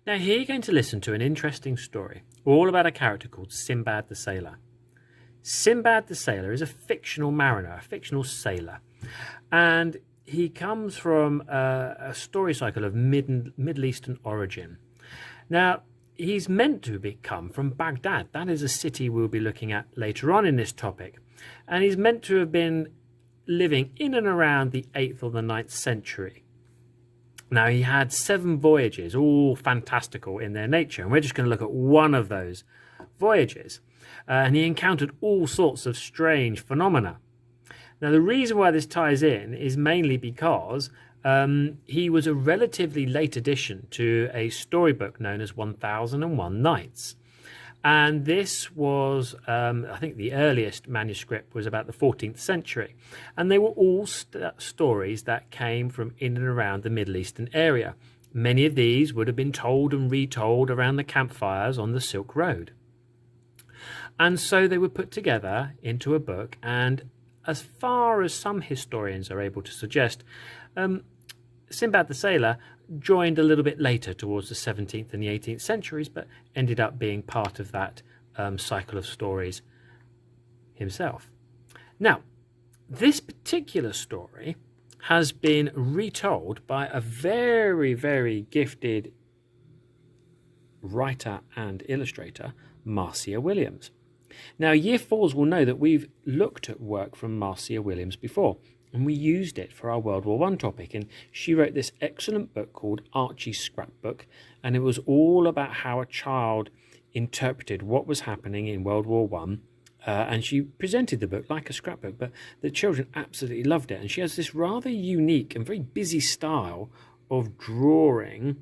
Now here you're going to listen to an interesting story, all about a character called Sinbad the Sailor. Sinbad the Sailor is a fictional mariner, a fictional sailor, and he comes from a story cycle of Middle Eastern origin. Now, he's meant to come from Baghdad. That is a city we'll be looking at later on in this topic. And he's meant to have been living in and around the 8th or the 9th century. Now, he had 7 voyages, all fantastical in their nature. And we're just going to look at one of those voyages. And he encountered all sorts of strange phenomena. Now, the reason why this ties in is mainly because he was a relatively late addition to a storybook known as 1001 Nights. And this was, I think the earliest manuscript was about the 14th century. And they were all stories that came from in and around the Middle Eastern area. Many of these would have been told and retold around the campfires on the Silk Road. And so they were put together into a book, and as far as some historians are able to suggest, Sinbad the Sailor joined a little bit later towards the 17th and the 18th centuries, but ended up being part of that cycle of stories himself. Now, this particular story has been retold by a very, very gifted writer and illustrator, Marcia Williams. Now, Year 4s will know that we've looked at work from Marcia Williams before, and we used it for our World War I topic. And she wrote this excellent book called Archie's Scrapbook, and it was all about how a child interpreted what was happening in World War I. And she presented the book like a scrapbook, but the children absolutely loved it. And she has this rather unique and very busy style of drawing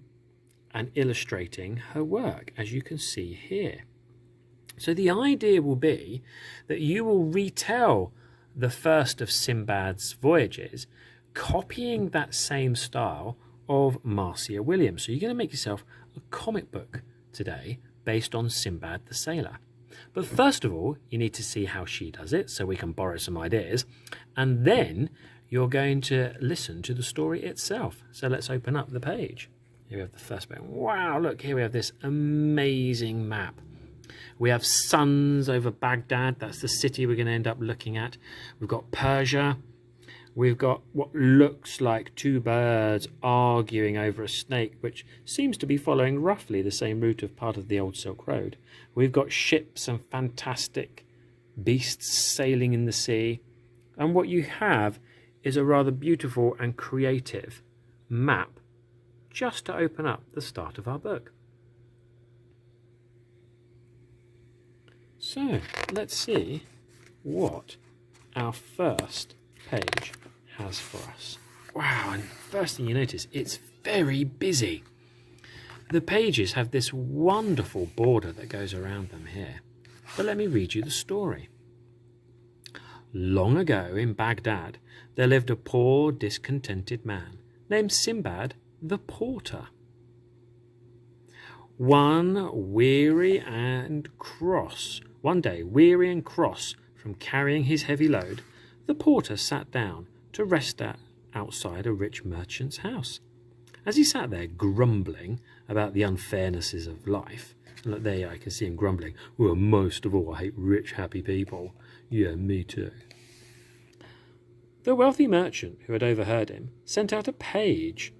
and illustrating her work, as you can see here. So the idea will be that you will retell the first of Sinbad's voyages, copying that same style of Marcia Williams. So you're going to make yourself a comic book today based on Sinbad the Sailor. But first of all, you need to see how she does it so we can borrow some ideas. And then you're going to listen to the story itself. So let's open up the page. Here we have the first bit. Wow, look, here we have this amazing map. We have suns over Baghdad. That's the city we're going to end up looking at. We've got Persia. We've got what looks like 2 birds arguing over a snake, which seems to be following roughly the same route of part of the old Silk Road. We've got ships and fantastic beasts sailing in the sea. And what you have is a rather beautiful and creative map just to open up the start of our book. So let's see what our first page has for us. Wow, and first thing you notice, it's very busy. The pages have this wonderful border that goes around them here. But let me read you the story. Long ago in Baghdad, there lived a poor, discontented man named Sinbad the Porter. One day, weary and cross from carrying his heavy load, the porter sat down to rest outside a rich merchant's house. As he sat there grumbling about the unfairnesses of life, and look, there I can see him grumbling, well, most of all I hate rich, happy people. Yeah, me too. The wealthy merchant, who had overheard him, sent out a page.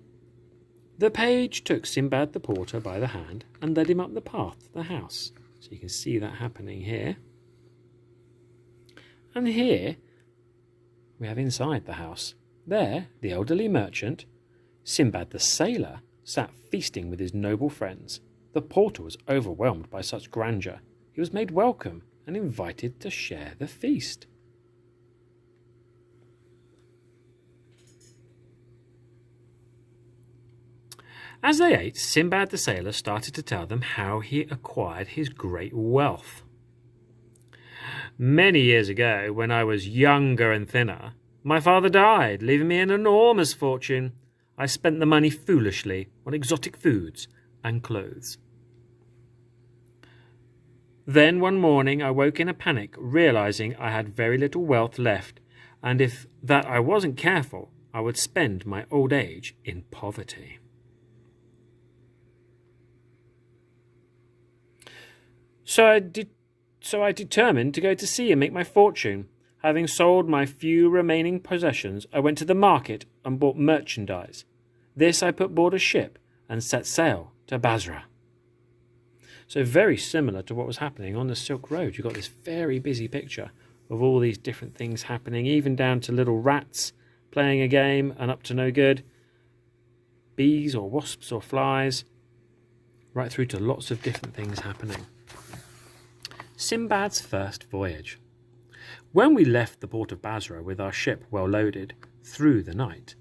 The page took Sinbad the Porter by the hand and led him up the path to the house. So you can see that happening here. And here we have inside the house. There, the elderly merchant, Sinbad the Sailor, sat feasting with his noble friends. The porter was overwhelmed by such grandeur. He was made welcome and invited to share the feast. As they ate, Sinbad the Sailor started to tell them how he acquired his great wealth. Many years ago, when I was younger and thinner, my father died, leaving me an enormous fortune. I spent the money foolishly on exotic foods and clothes. Then one morning I woke in a panic, realizing I had very little wealth left, and if that I wasn't careful, I would spend my old age in poverty. So I determined to go to sea and make my fortune. Having sold my few remaining possessions, I went to the market and bought merchandise. This I put aboard a ship and set sail to Basra. So very similar to what was happening on the Silk Road. You've got this very busy picture of all these different things happening, even down to little rats playing a game and up to no good, bees or wasps or flies, right through to lots of different things happening. Sinbad's first voyage. When we left the port of Basra with our ship well loaded, through the night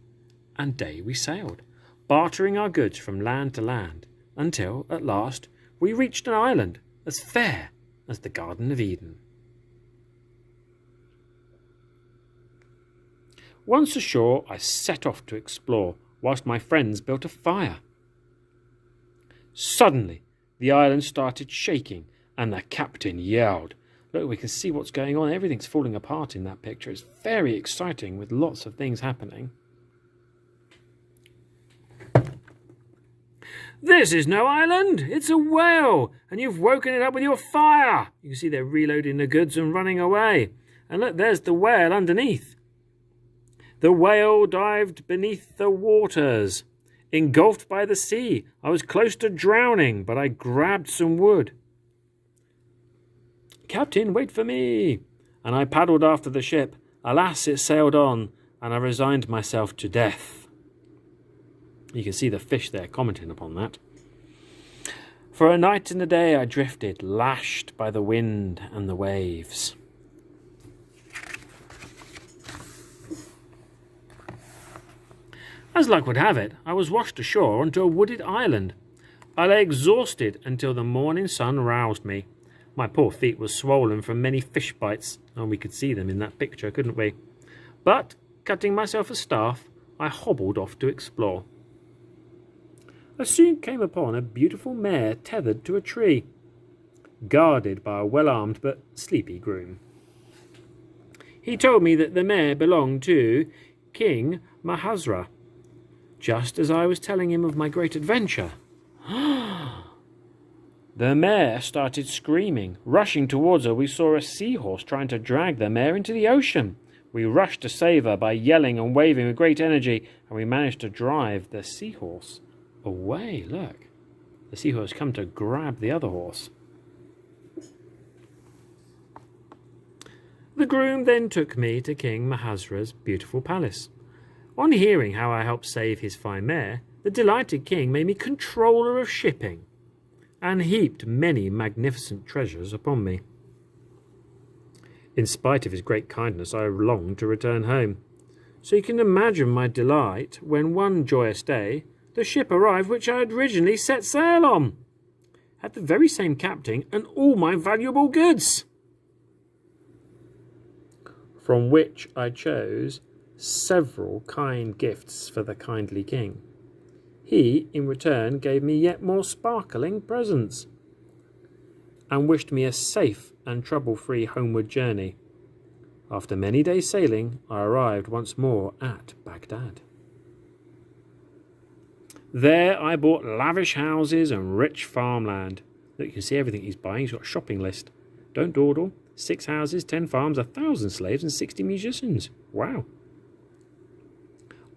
and day we sailed, bartering our goods from land to land, until, at last, we reached an island as fair as the Garden of Eden. Once ashore, I set off to explore, whilst my friends built a fire. Suddenly, the island started shaking, and the captain yelled. Look, we can see what's going on. Everything's falling apart in that picture. It's very exciting with lots of things happening. This is no island. It's a whale, and you've woken it up with your fire. You can see they're reloading the goods and running away. And look, there's the whale underneath. The whale dived beneath the waters. Engulfed by the sea. I was close to drowning, but I grabbed some wood. Captain, wait for me. And I paddled after the ship. Alas, it sailed on, and I resigned myself to death. You can see the fish there commenting upon that. For a night and a day I drifted, lashed by the wind and the waves. As luck would have it, I was washed ashore onto a wooded island. I lay exhausted until the morning sun roused me. My poor feet were swollen from many fish bites, and we could see them in that picture, couldn't we? But, cutting myself a staff, I hobbled off to explore. I soon came upon a beautiful mare tethered to a tree, guarded by a well-armed but sleepy groom. He told me that the mare belonged to King Mahazra, just as I was telling him of my great adventure. The mare started screaming. Rushing towards her, we saw a seahorse trying to drag the mare into the ocean. We rushed to save her by yelling and waving with great energy, and we managed to drive the seahorse away. Look, the seahorse come to grab the other horse. The groom then took me to King Mahazra's beautiful palace. On hearing how I helped save his fine mare, the delighted king made me controller of shipping and heaped many magnificent treasures upon me. In spite of his great kindness, I longed to return home. So you can imagine my delight when one joyous day the ship arrived which I had originally set sail on, had the very same captain and all my valuable goods, from which I chose several kind gifts for the kindly king. He, in return, gave me yet more sparkling presents, and wished me a safe and trouble-free homeward journey. After many days' sailing, I arrived once more at Baghdad. There I bought lavish houses and rich farmland. Look, you can see everything he's buying. He's got a shopping list. Don't dawdle. 6 houses, 10 farms, 1,000 slaves, and 60 musicians. Wow.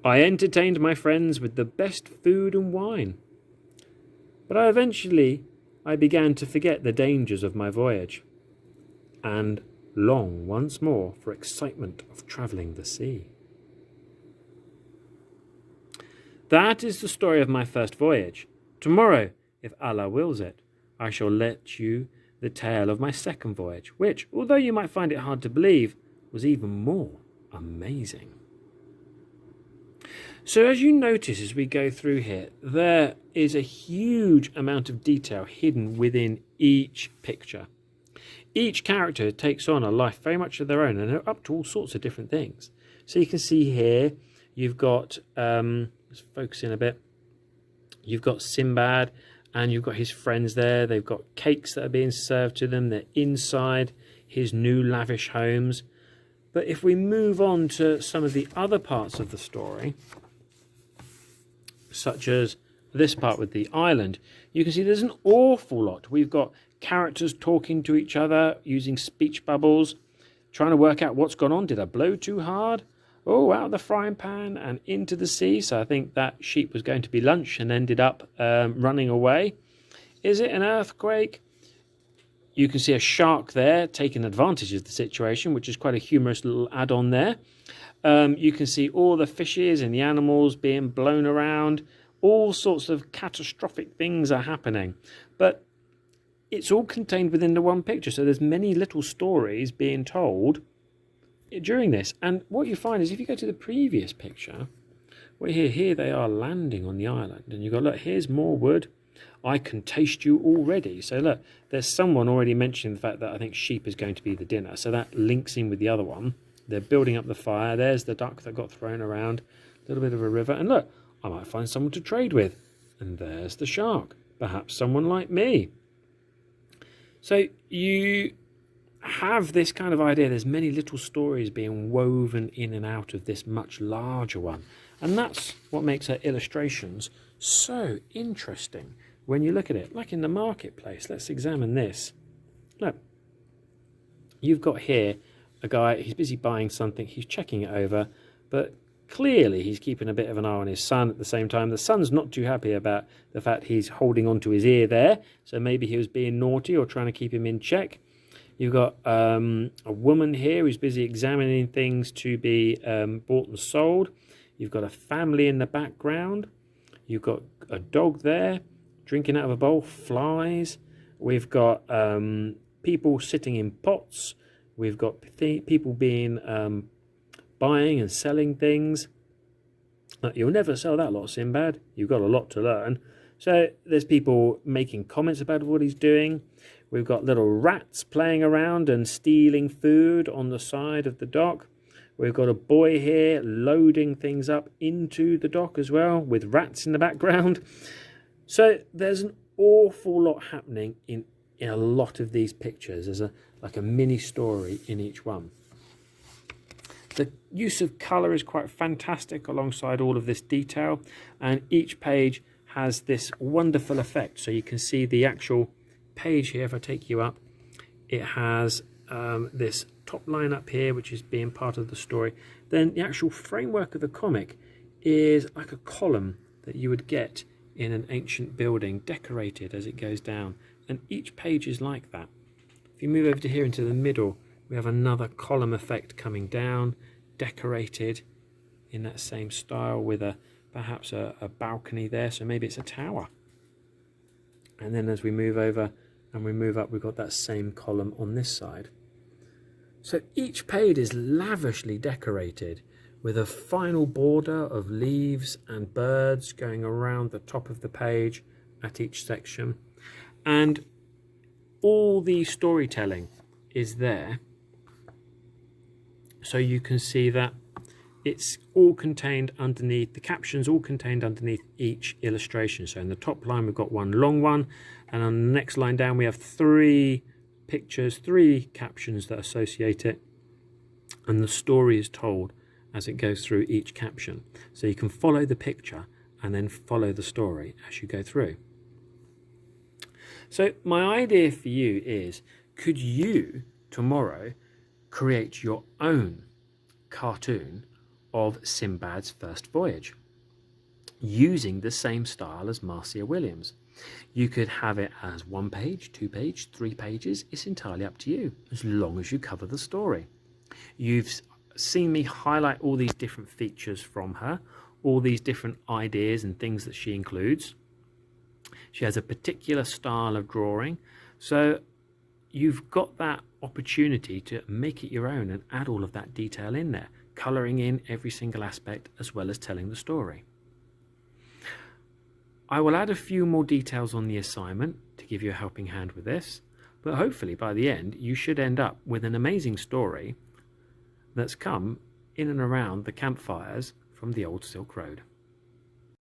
I entertained my friends with the best food and wine. But eventually I began to forget the dangers of my voyage, and long once more for excitement of travelling the sea. That is the story of my first voyage. Tomorrow, if Allah wills it, I shall let you the tale of my second voyage, which, although you might find it hard to believe, was even more amazing. So as you notice as we go through here, there is a huge amount of detail hidden within each picture. Each character takes on a life very much of their own, and they're up to all sorts of different things. So you can see here, you've got, let's focus in a bit, you've got Sinbad, and you've got his friends there. They've got cakes that are being served to them. They're inside his new lavish homes. But if we move on to some of the other parts of the story, such as this part with the island, you can see there's an awful lot. We've got characters talking to each other using speech bubbles, trying to work out what's gone on. Did I blow too hard? Oh, out of the frying pan and into the sea. So I think that sheep was going to be lunch and ended up running away. Is it an earthquake? You can see a shark there taking advantage of the situation, which is quite a humorous little add-on there. You can see all the fishes and the animals being blown around. All sorts of catastrophic things are happening. But it's all contained within the one picture. So there's many little stories being told during this. And what you find is if you go to the previous picture, well, here they are landing on the island. And you've got, look, here's more wood. I can taste you already. So look, there's someone already mentioning the fact that I think sheep is going to be the dinner. So that links in with the other one. They're building up the fire. There's the duck that got thrown around. A little bit of a river. And look, I might find someone to trade with. And there's the shark. Perhaps someone like me. So you have this kind of idea. There's many little stories being woven in and out of this much larger one. And that's what makes her illustrations so interesting when you look at it. Like in the marketplace, let's examine this. Look, you've got here a guy, he's busy buying something, he's checking it over, but clearly he's keeping a bit of an eye on his son at the same time. The son's not too happy about the fact he's holding onto his ear there, so maybe he was being naughty or trying to keep him in check. You've got a woman here who's busy examining things to be bought and sold. You've got a family in the background. You've got a dog there drinking out of a bowl, flies. We've got people sitting in pots. We've got people being buying and selling things. You'll never sell that lot, Sinbad. You've got a lot to learn. So there's people making comments about what he's doing. We've got little rats playing around and stealing food on the side of the dock. We've got a boy here loading things up into the dock as well, with rats in the background. So there's an awful lot happening in a lot of these pictures. There's like a mini story in each one. The use of colour is quite fantastic alongside all of this detail, and each page has this wonderful effect. So you can see the actual page here. If I take you up, it has this top line up here, which is being part of the story. Then the actual framework of the comic is like a column that you would get in an ancient building, decorated as it goes down, and each page is like that. If you move over to here into the middle, we have another column effect coming down, decorated in that same style with perhaps a balcony there, so maybe it's a tower. And then as we move over and we move up, we've got that same column on this side. So each page is lavishly decorated with a final border of leaves and birds going around the top of the page at each section. And all the storytelling is there. So you can see that it's all contained underneath, the captions all contained underneath each illustration. So in the top line, we've got one long one. And on the next line down, we have 3 pictures, 3 captions that associate it. And the story is told as it goes through each caption. So you can follow the picture and then follow the story as you go through. So my idea for you is, could you tomorrow create your own cartoon of Sinbad's first voyage using the same style as Marcia Williams? You could have it as 1 page, 2 pages, 3 pages. It's entirely up to you, as long as you cover the story. You've seen me highlight all these different features from her, all these different ideas and things that she includes. She has a particular style of drawing, so you've got that opportunity to make it your own and add all of that detail in there, colouring in every single aspect as well as telling the story. I will add a few more details on the assignment to give you a helping hand with this, but hopefully by the end you should end up with an amazing story that's come in and around the campfires from the old Silk Road.